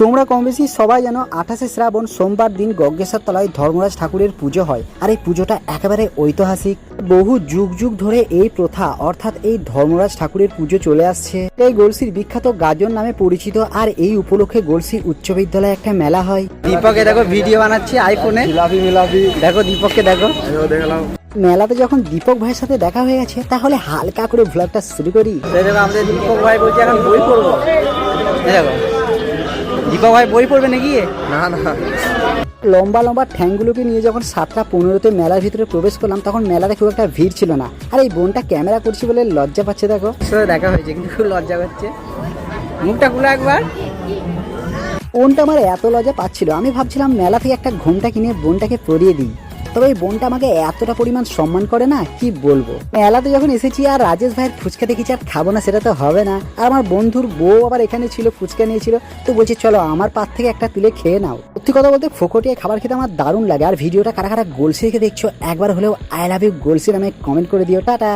তোমরা কম বেশি সবাই জানো 28শে শ্রাবণ সোমবার দিন গজ্ঞেশ্বর তলায় ধর্মরাজ ঠাকুরের পুজো হয়। আর এই পুজোটা একেবারে ঐতিহাসিক। বহু যুগ যুগ ধরে এই প্রথা অর্থাৎ এই ধর্মরাজ ঠাকুরের পুজো চলে আসছে। এই গলসির বিখ্যাত গাজন নামে পরিচিত। আর এই উপলক্ষে গলসি উচ্চ বিদ্যালয়ে একটা মেলা হয়। দীপকে দেখো ভিডিও বানাচ্ছি আইফোনে, দেখো দীপককে দেখো। মেলাতে যখন দীপক ভাইয়ের সাথে দেখা হয়ে গেছে তাহলে হালকা করে ভ্লগটা শুরু করি। আমাদের দীপক ভাই বলছে এখন বই পড়বো। দেখো দীপক ভাই বই পড়বে নাকি? না না, লম্বা লম্বা ঠ্যাংগুলোকে নিয়ে যখন 7টা 15তে মেলার ভিতরে প্রবেশ করলাম তখন মেলাতে খুব একটা ভিড় ছিল না। আর এই বোনটা ক্যামেরা করছি বলে লজ্জা পাচ্ছে। দেখো দেখা হয়েছে কিন্তু খুব লজ্জা পাচ্ছে। মুখটা খুলে একবার। বোনটা আমার এত লজ্জা পাচ্ছিল, আমি ভাবছিলাম মেলা থেকে একটা ঘোমটা কিনে বোনটাকে পরিয়ে দিই। তবে এই বোনটা আমাকে এতটা পরিমাণ সম্মান করে না, কি বলবো। মেলাতে যখন এসেছি আর রাজেশ ভাইয়ের ফুচকা দেখেছি আর খাবো না সেটা তো হবে না। আর আমার বন্ধুর বউ আবার এখানে ছিল, ফুচকা নিয়েছিল, তো বলছে চলো আমার পাত থেকে একটা তুলে খেয়ে নাও। সত্যি কথা বলতে ফোকটিয়ে খাবার খেতে আমার দারুণ লাগে। আর ভিডিওটা কারা কারা গলসি দেখে দেখছো একবার হলেও আই লাভ ইউ গলসি নামে কমেন্ট করে দিও। টাটা।